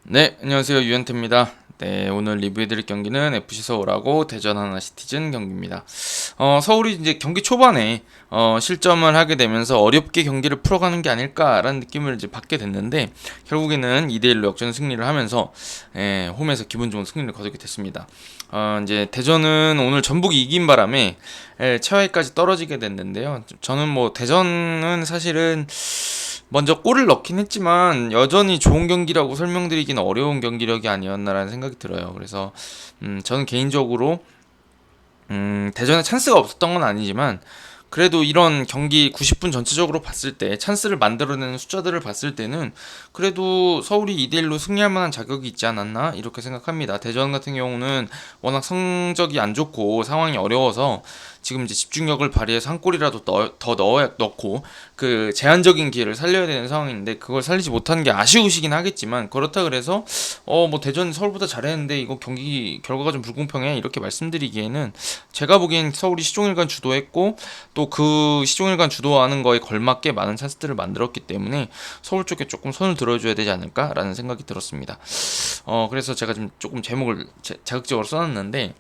네, 안녕하세요. 유현태입니다. 네, 오늘 리뷰해드릴 경기는 FC 서울하고 대전 하나시티즌 경기입니다. 서울이 이제 경기 초반에 실점을 하게 되면서 어렵게 경기를 풀어가는 게 아닐까라는 느낌을 이제 받게 됐는데 결국에는 2대1로 역전 승리를 하면서 홈에서 기분 좋은 승리를 거두게 됐습니다. 이제 대전은 오늘 전북이 이긴 바람에 최하위까지 떨어지게 됐는데요. 저는 뭐 대전은 사실은 먼저 골을 넣긴 했지만 여전히 좋은 경기라고 설명드리기는 어려운 경기력이 아니었나라는 생각이 들어요. 그래서 저는 개인적으로 대전에 찬스가 없었던 건 아니지만 그래도 이런 경기 90분 전체적으로 봤을 때 찬스를 만들어내는 숫자들을 봤을 때는 그래도 서울이 2대1로 승리할 만한 자격이 있지 않았나 이렇게 생각합니다. 대전 같은 경우는 워낙 성적이 안 좋고 상황이 어려워서 지금 이제 집중력을 발휘해서 한 골이라도 더 넣고 그 제한적인 기회를 살려야 되는 상황인데 그걸 살리지 못한 게 아쉬우시긴 하겠지만 그렇다 그래서 뭐 대전 서울보다 잘했는데 이거 경기 결과가 좀 불공평해 이렇게 말씀드리기에는 제가 보기엔 서울이 시종일관 주도했고 또 그 시종일관 주도하는 거에 걸맞게 많은 찬스들을 만들었기 때문에 서울 쪽에 조금 손을 들어줘야 되지 않을까라는 생각이 들었습니다. 그래서 제가 좀 조금 제목을 자극적으로 써놨는데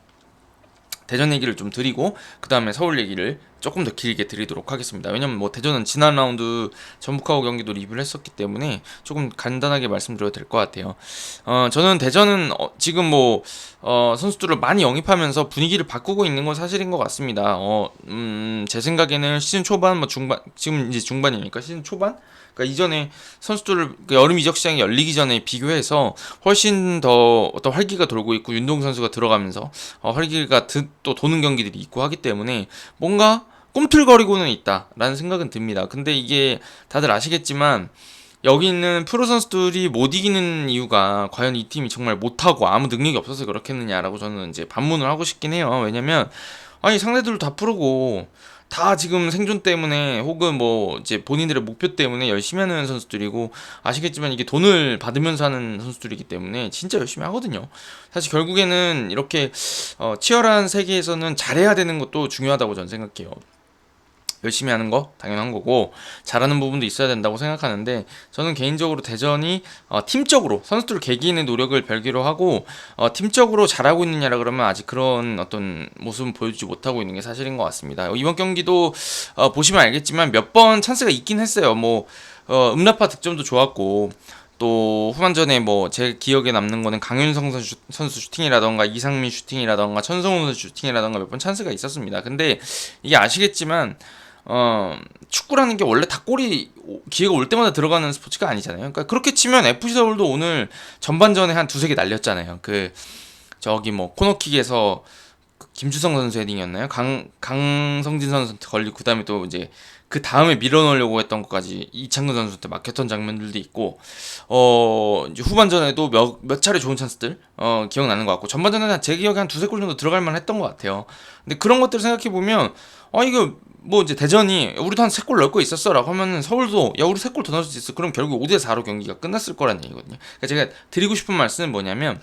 대전 얘기를 좀 드리고 그 다음에 서울 얘기를 조금 더 길게 드리도록 하겠습니다. 왜냐면 뭐 대전은 지난 라운드 전북하고 경기도 리뷰를 했었기 때문에 조금 간단하게 말씀드려도 될 것 같아요. 저는 대전은 지금 뭐 선수들을 많이 영입하면서 분위기를 바꾸고 있는 건 사실인 것 같습니다. 제 생각에는 시즌 초반 뭐 중반 지금 이제 중반이니까 시즌 초반 그러니까 이전에 선수들을 여름 이적 시장이 열리기 전에 비교해서 훨씬 더 어떤 활기가 돌고 있고 윤동 선수가 들어가면서 활기가 또 도는 경기들이 있고 하기 때문에 뭔가 꿈틀거리고는 있다라는 생각은 듭니다. 근데 이게 다들 아시겠지만 여기 있는 프로 선수들이 못 이기는 이유가 과연 이 팀이 정말 못하고 아무 능력이 없어서 그렇겠느냐라고 저는 이제 반문을 하고 싶긴 해요. 왜냐면 아니 상대들도 다 프로고 다 지금 생존 때문에 혹은 뭐 이제 본인들의 목표 때문에 열심히 하는 선수들이고 아시겠지만 이게 돈을 받으면서 하는 선수들이기 때문에 진짜 열심히 하거든요. 사실 결국에는 이렇게 치열한 세계에서는 잘해야 되는 것도 중요하다고 저는 생각해요. 열심히 하는 거 당연한 거고 잘하는 부분도 있어야 된다고 생각하는데 저는 개인적으로 대전이 팀적으로 선수들 개개인의 노력을 별개로 하고 팀적으로 잘하고 있느냐라 그러면 아직 그런 어떤 모습은 보여주지 못하고 있는 게 사실인 것 같습니다. 이번 경기도 보시면 알겠지만 몇 번 찬스가 있긴 했어요. 뭐 음라파 득점도 좋았고 또 후반전에 뭐 제 기억에 남는 거는 강윤성 선수 슈팅이라던가 이상민 슈팅이라던가 천성훈 선수 슈팅이라던가 몇 번 찬스가 있었습니다. 근데 이게 아시겠지만 축구라는 게 원래 다 골이 기회가 올 때마다 들어가는 스포츠가 아니잖아요. 그러니까 그렇게 치면 FC 서울도 오늘 전반전에 한 두세 개 날렸잖아요. 저기 뭐 코너킥에서 김주성 선수 헤딩이었나요? 강성진 선수한테 걸리고 그다음에 또 이제 그 다음에 밀어넣으려고 했던 것까지 이창근 선수한테 막혔던 장면들도 있고 이제 후반전에도 몇 차례 좋은 찬스들 기억나는 것 같고 전반전에 제 기억에 한 두세 골 정도 들어갈 만 했던 것 같아요. 근데 그런 것들을 생각해 보면 이거 뭐 이제 대전이 우리도 한 3골 넣을 거 있었어라고 하면은 서울도 야 우리 3골 더 넣을 수 있어. 그럼 결국 5대4로 경기가 끝났을 거란 얘기거든요. 그러니까 제가 드리고 싶은 말씀은 뭐냐면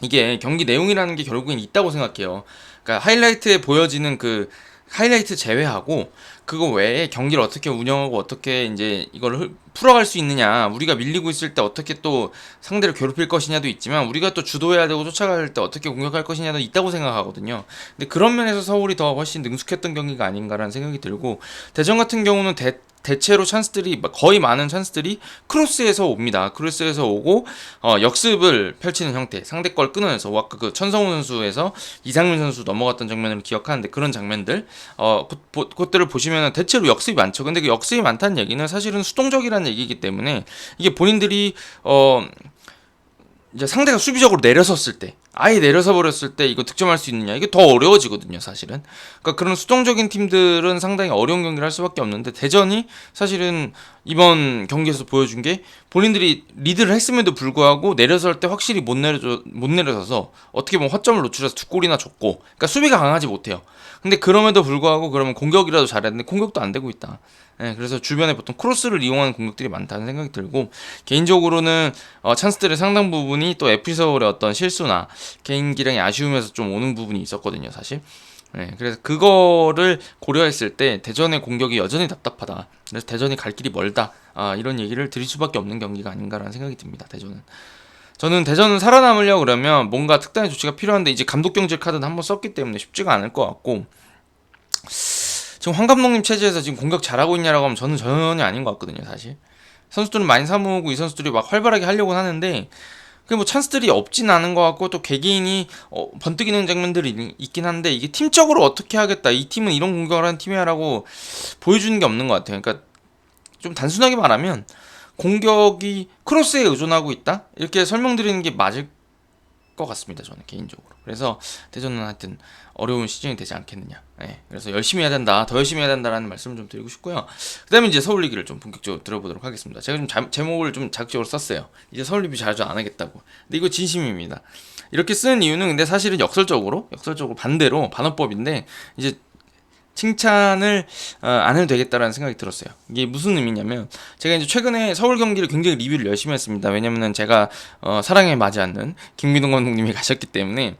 이게 경기 내용이라는 게 결국엔 있다고 생각해요. 그러니까 하이라이트에 보여지는 그 하이라이트 제외하고 그거 외에 경기를 어떻게 운영하고 어떻게 이제 이걸 풀어갈 수 있느냐, 우리가 밀리고 있을 때 어떻게 또 상대를 괴롭힐 것이냐도 있지만 우리가 또 주도해야 되고 쫓아갈 때 어떻게 공격할 것이냐도 있다고 생각하거든요. 근데 그런 면에서 서울이 더 훨씬 능숙했던 경기가 아닌가라는 생각이 들고 대전 같은 경우는 대체로 찬스들이 거의 많은 찬스들이 크로스에서 옵니다. 크로스에서 오고 역습을 펼치는 형태, 상대 걸 끊어내서 아까 그 천성훈 선수에서 이상민 선수 넘어갔던 장면을 기억하는데 그런 장면들 그것들을 보시면 대체로 역습이 많죠. 근데 그 역습이 많다는 얘기는 사실은 수동적이라는 얘기이기 때문에 이게 본인들이 이제 상대가 수비적으로 내려섰을 때 아예 내려서 버렸을 때 이거 득점할 수 있느냐 이게 더 어려워지거든요 사실은. 그러니까 그런 수동적인 팀들은 상당히 어려운 경기를 할 수밖에 없는데 대전이 사실은 이번 경기에서 보여준 게 본인들이 리드를 했음에도 불구하고 내려설 때 확실히 못 내려서서 어떻게 보면 허점을 노출해서 두 골이나 줬고 그러니까 수비가 강하지 못해요. 근데 그럼에도 불구하고 그러면 공격이라도 잘했는데 공격도 안 되고 있다. 그래서 주변에 보통 크로스를 이용하는 공격들이 많다는 생각이 들고 개인적으로는 찬스들의 상당 부분이 또 FC 서울의 어떤 실수나 개인 기량의 아쉬움에서 좀 오는 부분이 있었거든요 사실. 그래서 그거를 고려했을 때 대전의 공격이 여전히 답답하다. 그래서 대전이 갈 길이 멀다. 이런 얘기를 드릴 수밖에 없는 경기가 아닌가라는 생각이 듭니다. 대전은. 저는 대전은 살아남으려고 그러면 뭔가 특단의 조치가 필요한데 이제 감독 경질 카드는 한번 썼기 때문에 쉽지가 않을 것 같고, 지금 황 감독님 체제에서 지금 공격 잘하고 있냐라고 하면 저는 전혀 아닌 것 같거든요, 사실. 선수들은 많이 사모으고 이 선수들이 막 활발하게 하려고 하는데 그게 뭐 찬스들이 없진 않은 것 같고, 또 개개인이 번뜩이는 장면들이 있긴 한데 이게 팀적으로 어떻게 하겠다, 이 팀은 이런 공격을 하는 팀이야라고 보여주는 게 없는 것 같아요. 그러니까 좀 단순하게 말하면 공격이 크로스에 의존하고 있다, 이렇게 설명드리는 게 맞을 것 같습니다, 저는 개인적으로. 그래서 대전은 하여튼 어려운 시즌이 되지 않겠느냐. 네, 그래서 열심히 해야 된다, 더 열심히 해야 된다라는 말씀을 좀 드리고 싶고요. 그 다음에 이제 서울 리그를 좀 본격적으로 들어보도록 하겠습니다. 제가 좀 제목을 좀 자극적으로 썼어요. 이제 서울 리뷰 자주 안 하겠다고. 근데 이거 진심입니다. 이렇게 쓴 이유는 근데 사실은 역설적으로 반대로 반어법인데, 이제 칭찬을 안 해도 되겠다라는 생각이 들었어요. 이게 무슨 의미냐면, 제가 이제 최근에 서울 경기를 굉장히 리뷰를 열심히 했습니다. 왜냐면은 제가 사랑에 맞지 않는 김민동 감독님이 가셨기 때문에.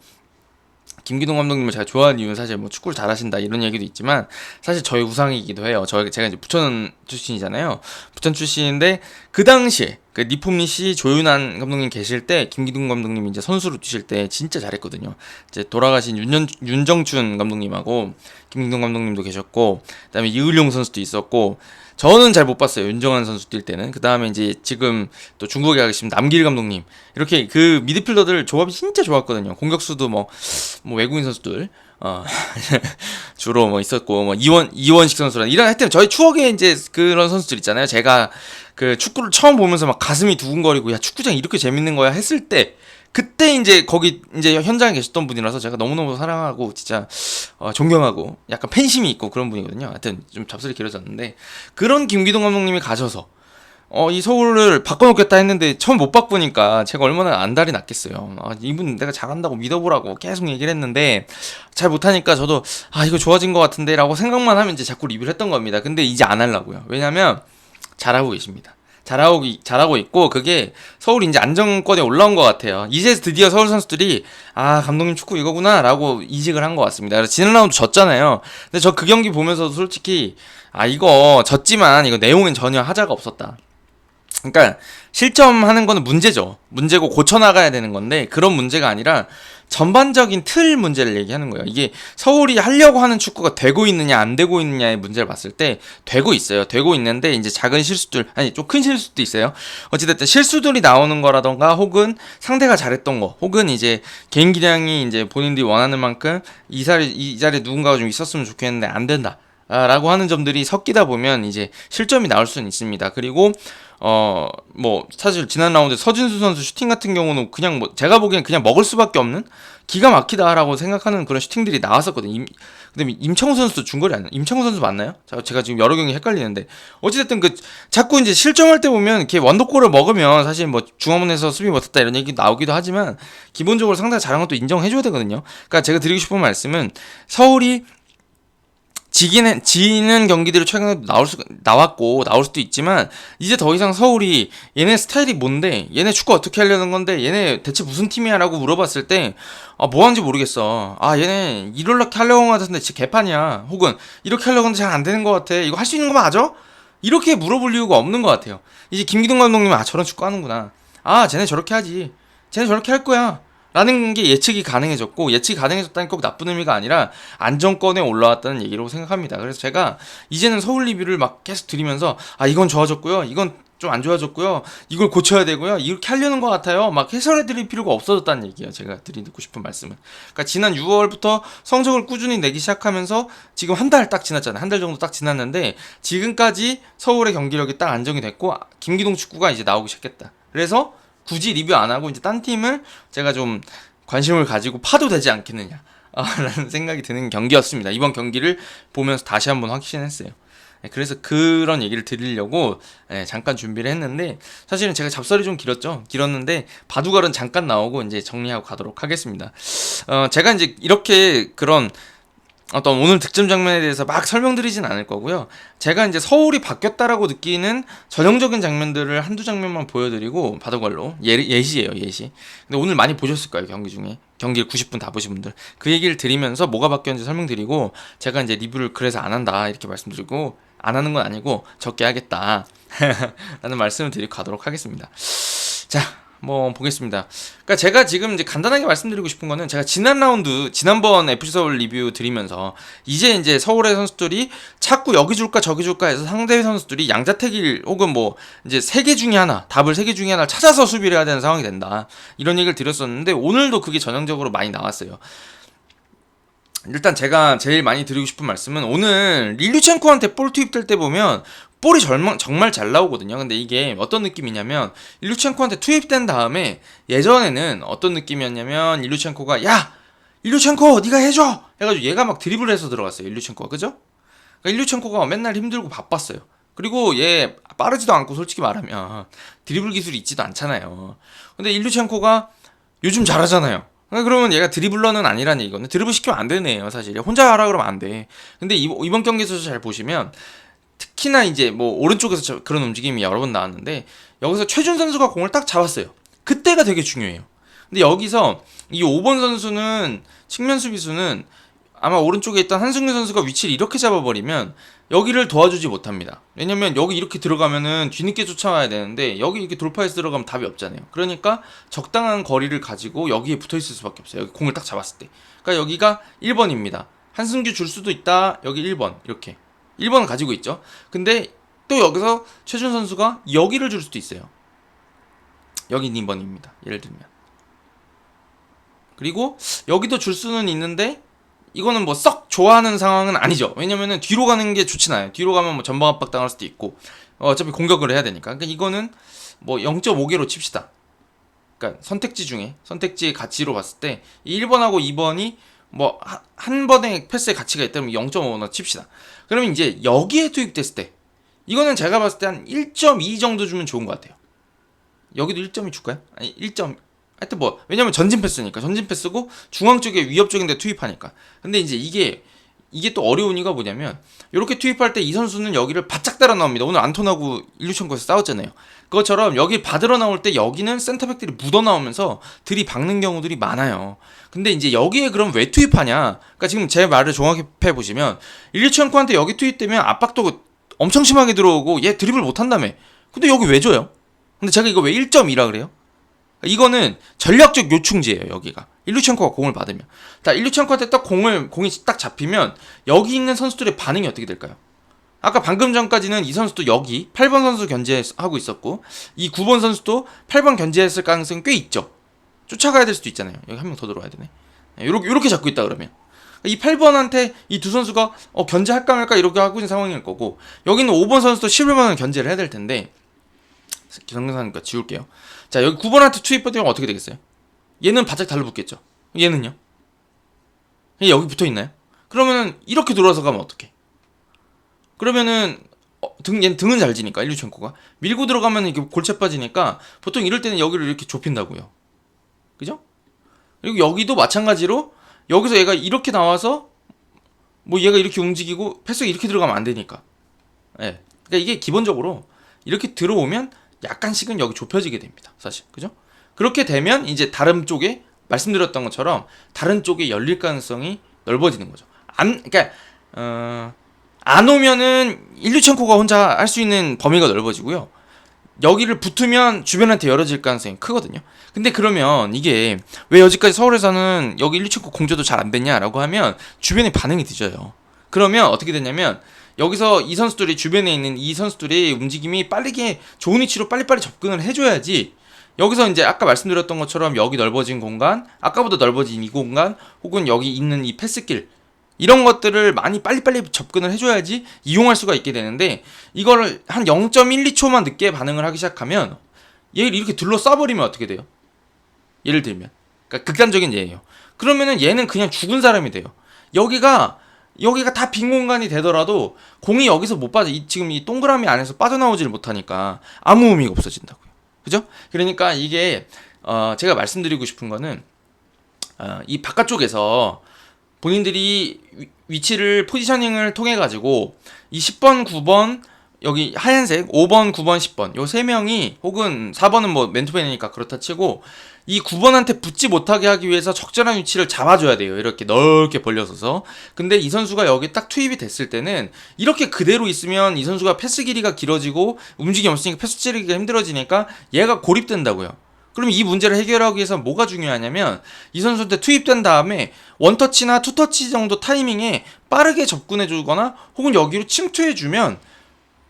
김기동 감독님을 제가 좋아하는 이유는 사실 뭐 축구를 잘하신다 이런 얘기도 있지만, 사실 저의 우상이기도 해요. 제가 이제 부천 출신이잖아요. 부천 출신인데 그 당시에 그 니폼니 씨, 조윤환 감독님 계실 때 김기동 감독님이 이제 선수로 뛰실 때 진짜 잘했거든요. 이제 돌아가신 윤정춘 감독님하고 김기동 감독님도 계셨고, 그다음에 이을용 선수도 있었고, 저는 잘 못 봤어요, 윤정환 선수 뛸 때는. 그 다음에 이제 지금 또 중국에 가 계신 남길 감독님, 이렇게 그 미드필더들 조합이 진짜 좋았거든요. 공격수도 뭐 외국인 선수들 주로 뭐 있었고, 뭐 이원식 선수랑 이런, 하여튼 저희 추억에 이제 그런 선수들 있잖아요. 제가 그 축구를 처음 보면서 막 가슴이 두근거리고, 야 축구장 이렇게 재밌는 거야 했을 때, 그때 이제 거기 이제 현장에 계셨던 분이라서 제가 너무너무 사랑하고 진짜 존경하고 약간 팬심이 있고 그런 분이거든요. 하여튼 좀 잡설이 길어졌는데, 그런 김기동 감독님이 가셔서 이 서울을 바꿔놓겠다 했는데 처음 못 바꾸니까 제가 얼마나 안달이 났겠어요. 이분 내가 잘한다고 믿어보라고 계속 얘기를 했는데 잘 못하니까 저도 이거 좋아진 것 같은데 라고 생각만 하면 이제 자꾸 리뷰를 했던 겁니다. 근데 이제 안 하려고요. 왜냐면 잘하고 계십니다. 잘하고 있고, 그게 서울이 이제 안정권에 올라온 것 같아요. 이제 드디어 서울 선수들이 감독님 축구 이거구나 라고 이직을 한 것 같습니다. 그래서 지난 라운드 졌잖아요. 근데 저 그 경기 보면서도 솔직히 이거 졌지만 이거 내용엔 전혀 하자가 없었다. 그러니까 실점하는 거는 문제고 고쳐나가야 되는 건데, 그런 문제가 아니라 전반적인 틀 문제를 얘기하는 거예요. 이게 서울이 하려고 하는 축구가 되고 있느냐 안 되고 있느냐의 문제를 봤을 때 되고 있어요. 되고 있는데 이제 작은 실수들, 좀 큰 실수도 있어요. 어찌됐든 실수들이 나오는 거라던가, 혹은 상대가 잘했던 거, 혹은 이제 개인 기량이 이제 본인들이 원하는 만큼 이 자리에 누군가가 좀 있었으면 좋겠는데 안 된다 라고 하는 점들이 섞이다 보면 이제 실점이 나올 수는 있습니다. 그리고 뭐 사실 지난 라운드 서진수 선수 슈팅 같은 경우는 그냥 뭐 제가 보기엔 그냥 먹을 수밖에 없는 기가 막히다라고 생각하는 그런 슈팅들이 나왔었거든요. 근데 임창호 선수도 중거리 아니에요? 임창호 선수 맞나요? 제가 지금 여러 경기 헷갈리는데, 어찌됐든 자꾸 이제 실점할 때 보면 이렇게 원더골을 먹으면 사실 뭐 중앙문에서 수비 못했다 이런 얘기 나오기도 하지만, 기본적으로 상대가 잘한 것도 인정해줘야 되거든요. 그러니까 제가 드리고 싶은 말씀은, 서울이 지는 경기들이 최근에 나왔고 나올 수도 있지만, 이제 더 이상 서울이 얘네 스타일이 뭔데, 얘네 축구 어떻게 하려는 건데, 얘네 대체 무슨 팀이야 라고 물어봤을 때 뭐 하는지 모르겠어, 얘네 이렇게 하려고 한 것 같은데 진짜 개판이야, 혹은 이렇게 하려고 하는데 잘 안 되는 것 같아, 이거 할 수 있는 거 맞아? 이렇게 물어볼 이유가 없는 것 같아요. 이제 김기동 감독님은 저런 축구 하는구나, 쟤네 저렇게 하지, 쟤네 저렇게 할 거야 라는 게 예측이 가능해졌다는 꼭 나쁜 의미가 아니라 안정권에 올라왔다는 얘기라고 생각합니다. 그래서 제가 이제는 서울 리뷰를 막 계속 드리면서 이건 좋아졌고요, 이건 좀 안 좋아졌고요, 이걸 고쳐야 되고요, 이렇게 하려는 것 같아요, 막 해설해 드릴 필요가 없어졌다는 얘기예요. 제가 드리고 싶은 말씀은, 그러니까 지난 6월부터 성적을 꾸준히 내기 시작하면서 지금 한 달 딱 지났잖아요. 한 달 정도 딱 지났는데 지금까지 서울의 경기력이 딱 안정이 됐고, 김기동 축구가 이제 나오기 시작했다. 그래서 굳이 리뷰 안 하고 이제 딴 팀을 제가 좀 관심을 가지고 파도 되지 않겠느냐 라는 생각이 드는 경기였습니다. 이번 경기를 보면서 다시 한번 확신했어요. 그래서 그런 얘기를 드리려고 잠깐 준비를 했는데, 사실은 제가 잡설이 좀 길었는데 바둑알은 잠깐 나오고 이제 정리하고 가도록 하겠습니다. 제가 이제 이렇게 그런 어떤 오늘 득점 장면에 대해서 막 설명드리진 않을 거고요. 제가 이제 서울이 바뀌었다라고 느끼는 전형적인 장면들을 한두 장면만 보여드리고 바둑알로 예시예요, 예시. 근데 오늘 많이 보셨을 거예요, 경기 중에. 경기를 90분 다 보신 분들. 그 얘기를 드리면서 뭐가 바뀌었는지 설명드리고, 제가 이제 리뷰를 그래서 안 한다 이렇게 말씀드리고, 안 하는 건 아니고 적게 하겠다 라는 말씀을 드리고 가도록 하겠습니다. 자, 한번 보겠습니다. 그러니까 제가 지금 이제 간단하게 말씀드리고 싶은 거는 제가 지난번 FC 서울 리뷰 드리면서 이제 서울의 선수들이 자꾸 여기 줄까 저기 줄까 해서 상대 선수들이 양자택일 혹은 뭐 이제 세 개 중에 하나, 답을 세 개 중에 하나를 찾아서 수비를 해야 되는 상황이 된다. 이런 얘기를 드렸었는데 오늘도 그게 전형적으로 많이 나왔어요. 일단 제가 제일 많이 드리고 싶은 말씀은 오늘 일류첸코한테 볼 투입될 때 보면 볼이 정말 잘 나오거든요. 근데 이게 어떤 느낌이냐면 일류첸코한테 투입된 다음에 예전에는 어떤 느낌이었냐면 일류첸코가 야! 일류첸코 네가 해줘! 해가지고 얘가 막 드리블을 해서 들어갔어요. 일류첸코가. 그죠? 그러니까 일류첸코가 맨날 힘들고 바빴어요. 그리고 얘 빠르지도 않고 솔직히 말하면 드리블 기술이 있지도 않잖아요. 근데 일류첸코가 요즘 잘하잖아요. 그러면 얘가 드리블러는 아니라는 얘기거든요. 드리블 시키면 안 되네요, 사실. 혼자 하라 그러면 안 돼. 근데 이번 경기에서 잘 보시면 특히나 이제 뭐 오른쪽에서 그런 움직임이 여러 번 나왔는데 여기서 최준 선수가 공을 딱 잡았어요. 그때가 되게 중요해요. 근데 여기서 이 5번 선수는 측면 수비수는 아마 오른쪽에 있던 한승규 선수가 위치를 이렇게 잡아버리면 여기를 도와주지 못합니다. 왜냐면 여기 이렇게 들어가면은 뒤늦게 쫓아와야 되는데 여기 이렇게 돌파해서 들어가면 답이 없잖아요. 그러니까 적당한 거리를 가지고 여기에 붙어있을 수밖에 없어요. 여기 공을 딱 잡았을 때. 그러니까 여기가 1번입니다. 한승규 줄 수도 있다. 여기 1번 이렇게 1번을 가지고 있죠. 근데 또 여기서 최준 선수가 여기를 줄 수도 있어요. 여기 2번입니다. 예를 들면. 그리고 여기도 줄 수는 있는데 이거는 뭐 썩 좋아하는 상황은 아니죠. 왜냐면은 뒤로 가는 게 좋진 않아요. 뒤로 가면 뭐 전방 압박 당할 수도 있고 어차피 공격을 해야 되니까. 그러니까 이거는 뭐 0.5개로 칩시다. 그러니까 선택지의 가치로 봤을 때 1번하고 2번이 뭐 한 번의 패스의 가치가 있다면 0.5나 칩시다. 그러면 이제 여기에 투입됐을 때 이거는 제가 봤을 때 한 1.2 정도 주면 좋은 것 같아요. 여기도 1.2 줄까요? 아니 1. 하여튼 뭐 왜냐면 전진 패스니까 전진 패스고 중앙 쪽에 위협 쪽인데 투입하니까. 근데 이제 이게 또 어려운 이유가 뭐냐면 이렇게 투입할 때 이 선수는 여기를 바짝 따라 나옵니다. 오늘 안톤하고 일류첸코에서 싸웠잖아요. 그것처럼 여기 받으러 나올 때 여기는 센터백들이 묻어 나오면서 들이박는 경우들이 많아요. 근데 이제 여기에 그럼 왜 투입하냐? 그러니까 지금 제 말을 종합해 보시면 일류첸코한테 여기 투입되면 압박도 엄청 심하게 들어오고 얘 드리블 못 한다며. 근데 여기 왜 줘요? 근데 제가 이거 왜 1.2라 그래요? 이거는 전략적 요충지예요. 여기가 일류첸코가 공을 받으면 일류첸코한테 딱 공이 딱 잡히면 여기 있는 선수들의 반응이 어떻게 될까요? 아까 방금 전까지는 이 선수도 여기 8번 선수 견제하고 있었고 이 9번 선수도 8번 견제했을 가능성이 꽤 있죠. 쫓아가야 될 수도 있잖아요. 여기 한 명 더 들어와야 되네. 요렇게 잡고 있다 그러면 이 8번한테 이 두 선수가 견제할까 말까 이렇게 하고 있는 상황일 거고 여기는 5번 선수도 11번은 견제를 해야 될 텐데 경상하니까 지울게요. 자, 여기 9번한테 투입되면 어떻게 되겠어요? 얘는 바짝 달라붙겠죠. 얘는요? 얘 여기 붙어 있나요? 그러면은 이렇게 돌아서 가면 어떡해? 그러면은 얘는 등은 잘 지니까 일류첸코가 밀고 들어가면 이렇게 골체 빠지니까 보통 이럴 때는 여기를 이렇게 좁힌다고요. 그죠? 그리고 여기도 마찬가지로 여기서 얘가 이렇게 나와서 뭐 얘가 이렇게 움직이고 패스가 이렇게 들어가면 안 되니까. 예. 그러니까 이게 기본적으로 이렇게 들어오면 약간씩은 여기 좁혀지게 됩니다. 사실. 그죠? 그렇게 되면 이제 다른 쪽에 말씀드렸던 것처럼 다른 쪽에 열릴 가능성이 넓어지는 거죠. 그러니까 안 오면은 일류첸코가 혼자 할 수 있는 범위가 넓어지고요. 여기를 붙으면 주변한테 열어질 가능성이 크거든요. 근데 그러면 이게 왜 여지까지 서울에서는 여기 일류첸코 공조도 잘 안 됐냐라고 하면 주변에 반응이 늦어요. 그러면 어떻게 되냐면 여기서 이 선수들이 주변에 있는 이 선수들이 움직임이 빠르게 좋은 위치로 빨리빨리 접근을 해줘야지 여기서 이제 아까 말씀드렸던 것처럼 여기 넓어진 공간 아까보다 넓어진 이 공간 혹은 여기 있는 이 패스길 이런 것들을 많이 빨리빨리 접근을 해줘야지 이용할 수가 있게 되는데 이거를 한 0.12초만 늦게 반응을 하기 시작하면 얘를 이렇게 둘러싸버리면 어떻게 돼요? 예를 들면 그러니까 극단적인 예예요. 그러면은 얘는 그냥 죽은 사람이 돼요. 여기가 다 빈 공간이 되더라도 공이 여기서 못 빠져 지금 이 동그라미 안에서 빠져나오지를 못하니까 아무 의미가 없어진다고요. 그죠? 그러니까 이게 제가 말씀드리고 싶은 거는 이 바깥쪽에서 본인들이 위치를 포지셔닝을 통해 가지고 이 10번, 9번 여기 하얀색 5번, 9번, 10번 요 세 명이 혹은 4번은 뭐 맨투맨이니까 그렇다 치고 이 9번한테 붙지 못하게 하기 위해서 적절한 위치를 잡아줘야 돼요. 이렇게 넓게 벌려서서. 근데 이 선수가 여기 딱 투입이 됐을 때는 이렇게 그대로 있으면 이 선수가 패스 길이가 길어지고 움직임이 없으니까 패스 찌르기가 힘들어지니까 얘가 고립된다고요. 그럼 이 문제를 해결하기 위해서 뭐가 중요하냐면 이 선수한테 투입된 다음에 원터치나 투터치 정도 타이밍에 빠르게 접근해 주거나 혹은 여기로 침투해 주면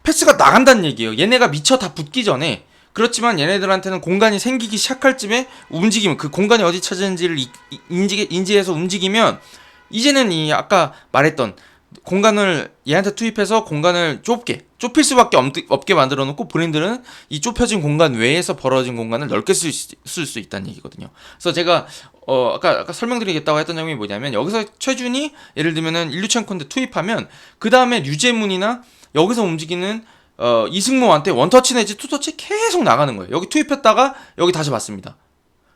패스가 나간다는 얘기예요. 얘네가 미처 다 붙기 전에. 그렇지만 얘네들한테는 공간이 생기기 시작할 쯤에 움직이면, 그 공간이 어디 찾았는지를 인지해서 움직이면 이제는 이 아까 말했던 공간을 얘한테 투입해서 공간을 좁힐 수밖에 없게 만들어 놓고, 본인들은 이 좁혀진 공간 외에서 벌어진 공간을 넓게 쓸 수 있다는 얘기거든요. 그래서 제가 아까 설명드리겠다고 했던 점이 뭐냐면, 여기서 최준이 예를 들면은 일류첸코인데 투입하면 그 다음에 류제문이나 여기서 움직이는 이승모한테 원터치 내지 투터치 계속 나가는 거예요. 여기 투입했다가 여기 다시 봤습니다.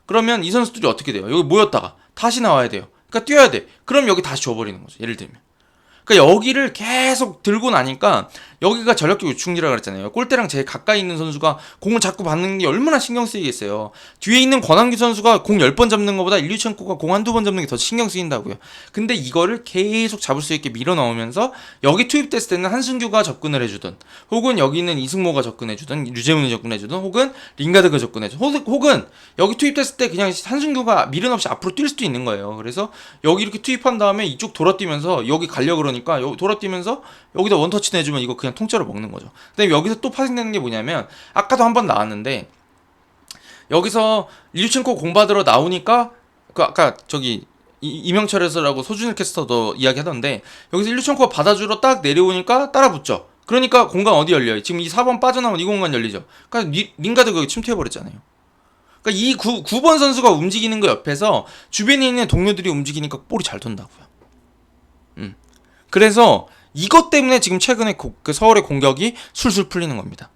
그러면 이 선수들이 어떻게 돼요? 여기 모였다가 다시 나와야 돼요. 그러니까 뛰어야 돼. 그럼 여기 다시 줘버리는 거죠. 예를 들면. 그러니까 여기를 계속 들고 나니까, 여기가 전력적 요충지라고 그랬잖아요. 골대랑 제일 가까이 있는 선수가 공을 자꾸 받는 게 얼마나 신경 쓰이겠어요. 뒤에 있는 권한규 선수가 공 10번 잡는 것보다 일류첸코가 공 한두 번 잡는 게 더 신경 쓰인다고요. 근데 이거를 계속 잡을 수 있게 밀어 넣으면서 여기 투입됐을 때는 한승규가 접근을 해주든, 혹은 여기 있는 이승모가 접근해주든, 류재문이 접근해주든, 혹은 링가드가 접근해주든, 혹은 여기 투입됐을 때 그냥 한승규가 미련 없이 앞으로 뛸 수도 있는 거예요. 그래서 여기 이렇게 투입한 다음에 이쪽 돌아뛰면서 여기 가려고 그러니까 여기 돌아뛰면서 여기다 원터치 내주면 이거 그냥 통째로 먹는 거죠. 근데 여기서 또 파생되는 게 뭐냐면, 아까도 한번 나왔는데, 여기서 류첸코 공 받으러 나오니까 그 아까 저기 이명철 해설하고 소준일 캐스터도 이야기하던데, 여기서 류첸코가 받아주러 딱 내려오니까 따라붙죠. 그러니까 공간 어디 열려요? 지금 이 4번 빠져나온 이 공간 열리죠. 그러니까 링가드가 여기 침투해버렸잖아요. 그러니까 이 9번 선수가 움직이는 거 옆에서 주변에 있는 동료들이 움직이니까 볼이 잘 돈다고요. 그래서 이것 때문에 지금 최근에 그 서울의 공격이 술술 풀리는 겁니다.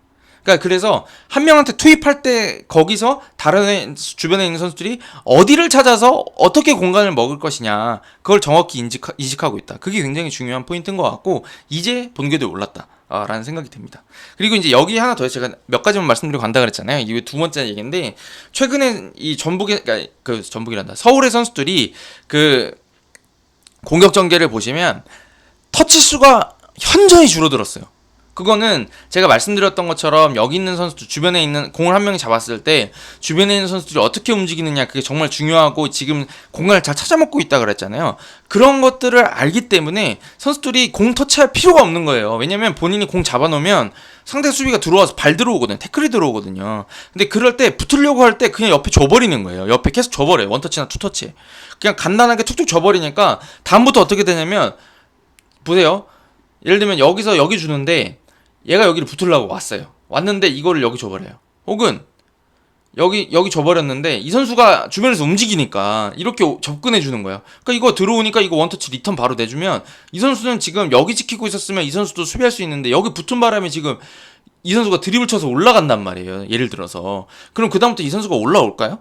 그러니까 그래서 한 명한테 투입할 때 거기서 다른 주변에 있는 선수들이 어디를 찾아서 어떻게 공간을 먹을 것이냐, 그걸 정확히 인식하고 있다. 그게 굉장히 중요한 포인트인 것 같고, 이제 본궤도에 올랐다 라는 생각이 듭니다. 그리고 이제 여기 하나 더 제가 몇 가지만 말씀드리고 간다 그랬잖아요. 이게 두 번째 얘기인데, 최근에 이 전북이란다. 서울의 선수들이 그 공격 전개를 보시면 터치 수가 현저히 줄어들었어요. 그거는 제가 말씀드렸던 것처럼 여기 있는 선수들, 주변에 있는 공을 한 명이 잡았을 때 주변에 있는 선수들이 어떻게 움직이느냐, 그게 정말 중요하고 지금 공간을 잘 찾아먹고 있다 그랬잖아요. 그런 것들을 알기 때문에 선수들이 공 터치할 필요가 없는 거예요. 왜냐면 본인이 공 잡아놓으면 상대 수비가 들어와서 발 들어오거든요. 태클이 들어오거든요. 근데 그럴 때 붙으려고 할 때 그냥 옆에 줘버리는 거예요. 옆에 계속 줘버려요. 원터치나 투터치. 그냥 간단하게 툭툭 줘버리니까 다음부터 어떻게 되냐면, 보세요. 예를 들면 여기서 여기 주는데 얘가 여기를 붙으려고 왔어요. 왔는데 이거를 여기 줘버려요. 혹은 여기 줘버렸는데 이 선수가 주변에서 움직이니까 이렇게 접근해 주는 거예요. 그러니까 이거 들어오니까 이거 원터치 리턴 바로 내주면, 이 선수는 지금 여기 지키고 있었으면 이 선수도 수비할 수 있는데 여기 붙은 바람에 지금 이 선수가 드리블 쳐서 올라간단 말이에요. 예를 들어서. 그럼 그 다음부터 이 선수가 올라올까요?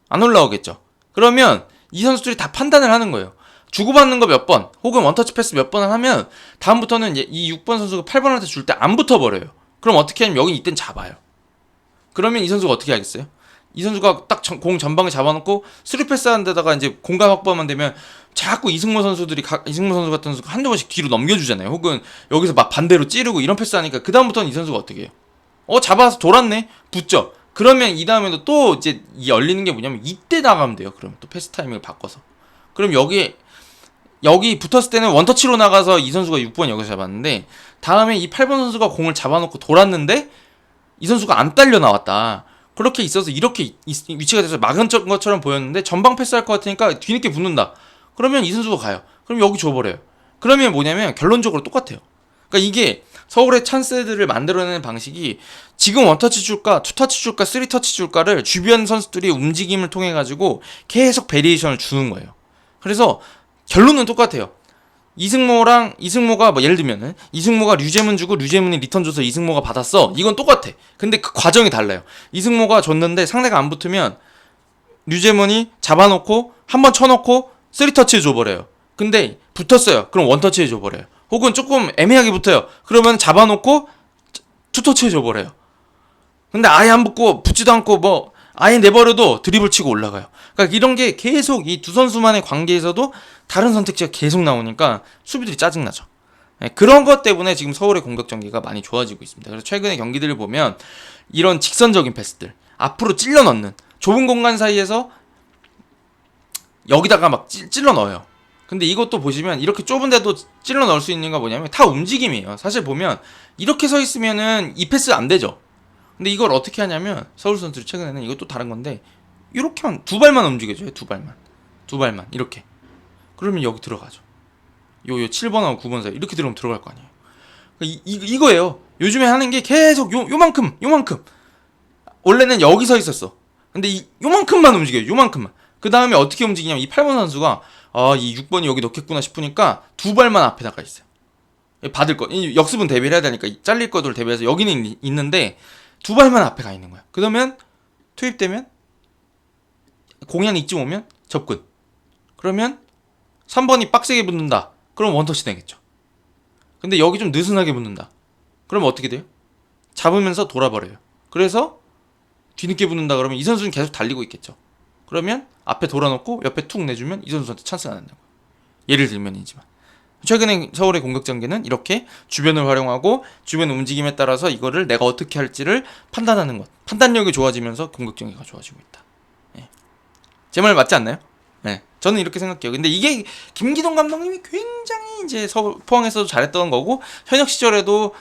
안 올라오겠죠. 그러면 이 선수들이 다 판단을 하는 거예요. 주고받는 거 몇 번, 혹은 원터치 패스 몇 번을 하면 다음부터는 이 6번 선수가 8번한테 줄 때 안 붙어버려요. 그럼 어떻게 하냐면 여기 이땐 잡아요. 그러면 이 선수가 어떻게 하겠어요? 이 선수가 딱 공 전방에 잡아놓고 스루 패스하는 데다가 이제 공간 확보만 되면 자꾸 이승모 선수 같은 선수가 한두 번씩 뒤로 넘겨주잖아요. 혹은 여기서 막 반대로 찌르고 이런 패스하니까 그 다음부터는 이 선수가 어떻게 해요? 잡아서 돌았네? 붙죠? 그러면 이 다음에도 또 이제 열리는 게 뭐냐면 이때 나가면 돼요. 그럼 또 패스 타이밍을 바꿔서. 그럼 여기 붙었을 때는 원터치로 나가서 이 선수가 6번 여기서 잡았는데, 다음에 이 8번 선수가 공을 잡아놓고 돌았는데 이 선수가 안 딸려 나왔다. 그렇게 있어서 이렇게 위치가 돼서 막은 것처럼 보였는데 전방 패스할 것 같으니까 뒤늦게 붙는다. 그러면 이 선수가 가요. 그럼 여기 줘버려요. 그러면 뭐냐면 결론적으로 똑같아요. 그러니까 이게 서울의 찬스들을 만들어내는 방식이, 지금 원터치 줄까, 투터치 줄까, 쓰리터치 줄까를 주변 선수들이 움직임을 통해 가지고 계속 베리에이션을 주는 거예요. 그래서 결론은 똑같아요. 이승모가 뭐 예를 들면은 이승모가 류제문 주고 류제문이 리턴 줘서 이승모가 받았어. 이건 똑같아. 근데 그 과정이 달라요. 이승모가 줬는데 상대가 안 붙으면 류제문이 잡아놓고 한번 쳐놓고 3터치 줘버려요. 근데 붙었어요. 그럼 원터치 해줘버려요. 혹은 조금 애매하게 붙어요. 그러면 잡아놓고 2터치 해줘버려요. 근데 아예 안 붙고 붙지도 않고 뭐 아예 내버려도 드리블 치고 올라가요. 그러니까 이런 게 계속 이 두 선수만의 관계에서도 다른 선택지가 계속 나오니까 수비들이 짜증나죠. 그런 것 때문에 지금 서울의 공격 전개가 많이 좋아지고 있습니다. 그래서 최근의 경기들을 보면 이런 직선적인 패스들, 앞으로 찔러 넣는, 좁은 공간 사이에서 여기다가 막 찔러 넣어요. 근데 이것도 보시면 이렇게 좁은데도 찔러 넣을 수 있는 거 뭐냐면 다 움직임이에요. 사실 보면 이렇게 서 있으면은 이 패스 안 되죠. 근데 이걸 어떻게 하냐면 서울 선수들 최근에는 이것도 다른 건데 이렇게만 두 발만 움직여줘요. 두 발만 이렇게. 그러면 여기 들어가죠. 요 7번하고 9번 사이 이렇게 들어오면 들어갈 거 아니에요. 이거예요. 요즘에 하는 게 계속 요만큼. 원래는 여기 서 있었어. 근데 요만큼만 움직여요. 요만큼만. 그 다음에 어떻게 움직이냐면 이 8번 선수가 이 6번이 여기 넣겠구나 싶으니까 두 발만 앞에 나가 있어요. 받을 거. 역습은 대비를 해야 되니까 잘릴 거들 대비해서 여기는 있는데 두 발만 앞에 가 있는 거야. 그러면 투입되면 공이 한 이쯤 오면 접근. 그러면 3번이 빡세게 붙는다. 그럼 원터치 되겠죠. 근데 여기 좀 느슨하게 붙는다. 그럼 어떻게 돼요? 잡으면서 돌아버려요. 그래서 뒤늦게 붙는다 그러면 이 선수는 계속 달리고 있겠죠. 그러면 앞에 돌아놓고 옆에 툭 내주면 이 선수한테 찬스가 난다고. 예를 들면이지만 최근에 서울의 공격 전개는 이렇게 주변을 활용하고 주변 움직임에 따라서 이거를 내가 어떻게 할지를 판단하는 것. 판단력이 좋아지면서 공격 전개가 좋아지고 있다. 제 말 맞지 않나요? 네, 저는 이렇게 생각해요. 근데 이게 김기동 감독님이 굉장히 이제 포항에서도 잘했던 거고 현역 시절에도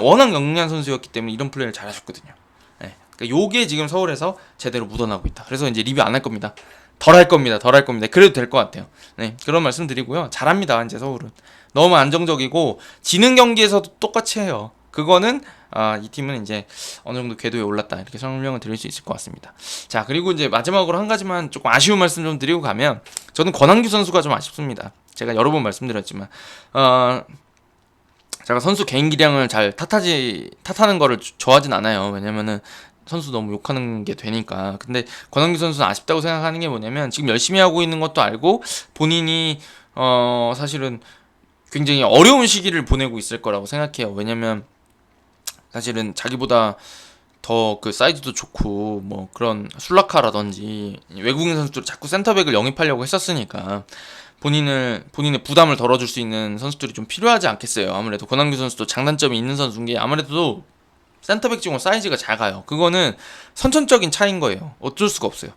워낙 영리한 선수였기 때문에 이런 플레이를 잘하셨거든요. 네, 그러니까 요게 지금 서울에서 제대로 묻어나고 있다. 그래서 이제 리뷰 안 할 겁니다. 덜 할 겁니다. 그래도 될 것 같아요. 네, 그런 말씀 드리고요. 잘합니다. 이제 서울은 너무 안정적이고 지는 경기에서도 똑같이 해요. 그거는 이 팀은 이제 어느 정도 궤도에 올랐다 이렇게 설명을 드릴 수 있을 것 같습니다. 자, 그리고 이제 마지막으로 한 가지만 조금 아쉬운 말씀 좀 드리고 가면 저는 권한규 선수가 좀 아쉽습니다. 제가 여러 번 말씀드렸지만 제가 선수 개인 기량을 잘 탓하는 거를 좋아하진 않아요. 왜냐면은 선수 너무 욕하는 게 되니까. 근데 권한규 선수는 아쉽다고 생각하는 게 뭐냐면 지금 열심히 하고 있는 것도 알고 본인이 사실은 굉장히 어려운 시기를 보내고 있을 거라고 생각해요. 왜냐면 사실은 자기보다 더 그 사이즈도 좋고 뭐 그런 술라카라든지 외국인 선수들 자꾸 센터백을 영입하려고 했었으니까 본인의 부담을 덜어줄 수 있는 선수들이 좀 필요하지 않겠어요. 아무래도 권한규 선수도 장단점이 있는 선수인 게 아무래도 센터백 중에 사이즈가 작아요. 그거는 선천적인 차이인 거예요. 어쩔 수가 없어요.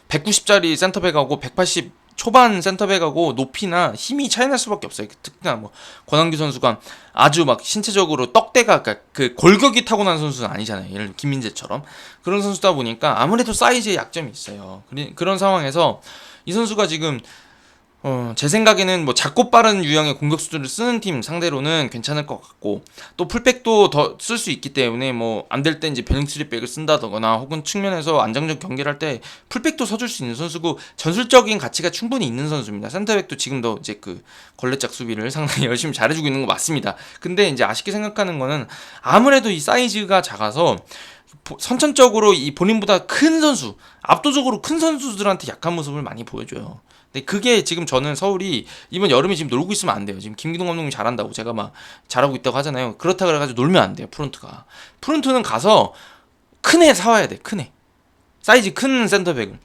190짜리 센터백하고 180 초반 센터백하고 높이나 힘이 차이 날 수밖에 없어요. 특히나 뭐 권한규 선수가 아주 막 신체적으로 떡대가 그 골격이 타고난 선수는 아니잖아요. 예를 들어 김민재처럼 그런 선수다 보니까 아무래도 사이즈에 약점이 있어요. 그런 상황에서 이 선수가 지금 제 생각에는 뭐 작고 빠른 유형의 공격수들을 쓰는 팀 상대로는 괜찮을 것 같고 또 풀백도 더 쓸 수 있기 때문에 뭐 안 될 때 이제 베닝 3백을 쓴다거나 혹은 측면에서 안정적 경기를 할 때 풀백도 써줄 수 있는 선수고 전술적인 가치가 충분히 있는 선수입니다. 센터백도 지금도 이제 그 걸레짝 수비를 상당히 열심히 잘해주고 있는 거 맞습니다. 근데 이제 아쉽게 생각하는 거는 아무래도 이 사이즈가 작아서 선천적으로 이 본인보다 큰 선수, 압도적으로 큰 선수들한테 약한 모습을 많이 보여줘요. 근데 그게 지금 저는 서울이 이번 여름에 지금 놀고 있으면 안 돼요. 지금 김기동 감독님 잘한다고 제가 막 잘하고 있다고 하잖아요. 그렇다 그래가지고 놀면 안 돼요. 프론트는 가서 큰 애 사와야 돼. 큰 애. 사이즈 큰 센터백을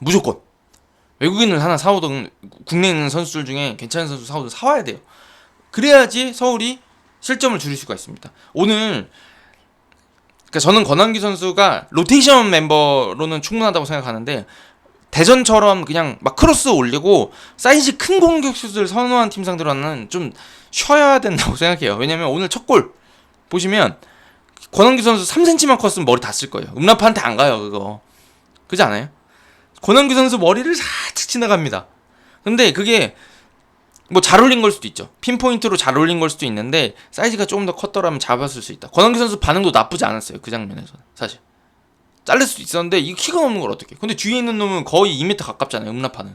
무조건 외국인을 하나 사오든 국내에 있는 선수들 중에 괜찮은 선수 사오든 사와야 돼요. 그래야지 서울이 실점을 줄일 수가 있습니다. 오늘 그러니까 저는 권한규 선수가 로테이션 멤버로는 충분하다고 생각하는데 대전처럼 그냥 막 크로스 올리고 사이즈 큰 공격수들 선호한 팀 상대로는 좀 쉬어야 된다고 생각해요. 왜냐면 오늘 첫 골 보시면 권한규 선수 3cm만 컸으면 머리 닿았을 거예요. 음라파한테 안 가요 그거. 그렇지 않아요? 권한규 선수 머리를 살짝 지나갑니다. 근데 그게 뭐 잘 올린 걸 수도 있죠. 핀포인트로 잘 올린 걸 수도 있는데 사이즈가 조금 더 컸더라면 잡았을 수 있다. 권한규 선수 반응도 나쁘지 않았어요. 그 장면에서는 사실 잘릴 수도 있었는데 이 키가 넘는 걸 어떡해. 근데 뒤에 있는 놈은 거의 2m 가깝잖아요. 음라파는.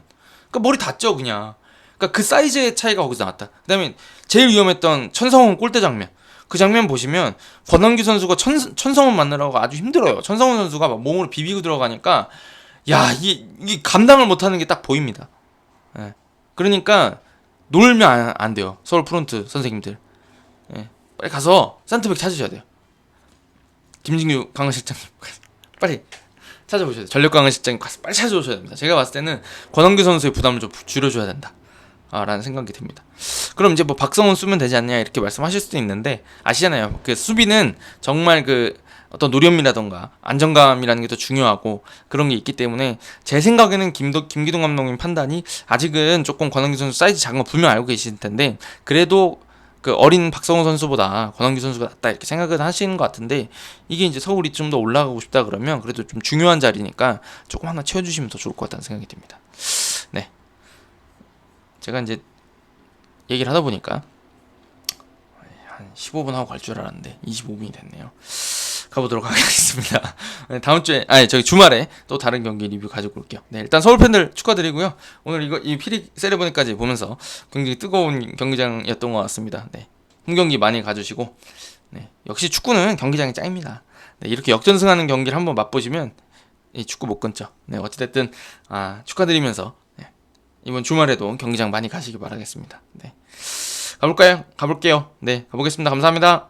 그러니까 머리 닿죠 그냥. 그러니까 그 사이즈의 차이가 거기서 나왔다. 그 다음에 제일 위험했던 천성훈 골대 장면. 그 장면 보시면 권한규 선수가 천성훈 만나라고 아주 힘들어요. 천성훈 선수가 막 몸으로 비비고 들어가니까 야 이게 감당을 못하는 게 딱 보입니다. 예. 그러니까 놀면 안 돼요. 서울 프론트 선생님들. 예. 빨리 가서 센터백 찾으셔야 돼요. 김진규 강원실장님 빨리 찾아보셔야 돼요. 전력 강원실장님 가서 빨리 찾아오셔야 됩니다. 제가 봤을 때는 권한규 선수의 부담을 좀 줄여줘야 된다. 라는 생각이 듭니다. 그럼 이제 뭐 박성훈 쓰면 되지 않냐 이렇게 말씀하실 수도 있는데 아시잖아요. 그 수비는 정말 그 어떤 노련미라던가 안정감이라는 게 더 중요하고 그런 게 있기 때문에 제 생각에는 김기동 감독님 판단이 아직은 조금 권한규 선수 사이즈 작은 거 분명 알고 계실 텐데 그래도 그 어린 박성호 선수보다 권한규 선수가 낫다 이렇게 생각을 하시는 것 같은데 이게 이제 서울이 좀 더 올라가고 싶다 그러면 그래도 좀 중요한 자리니까 조금 하나 채워주시면 더 좋을 것 같다는 생각이 듭니다. 네, 제가 이제 얘기를 하다 보니까 한 15분 하고 갈 줄 알았는데 25분이 됐네요. 가보도록 하겠습니다. 네, 다음 주에 저기 주말에 또 다른 경기 리뷰 가지고 올게요. 네, 일단 서울 팬들 축하드리고요. 오늘 이 피릭 세레머니까지 보면서 굉장히 뜨거운 경기장이었던 것 같습니다. 네, 홈 경기 많이 가주시고 네, 역시 축구는 경기장이 짱입니다. 네, 이렇게 역전승하는 경기를 한번 맛보시면 이 축구 못 끊죠. 네, 어찌됐든 축하드리면서 네, 이번 주말에도 경기장 많이 가시기 바라겠습니다. 네, 가볼게요. 네, 가보겠습니다. 감사합니다.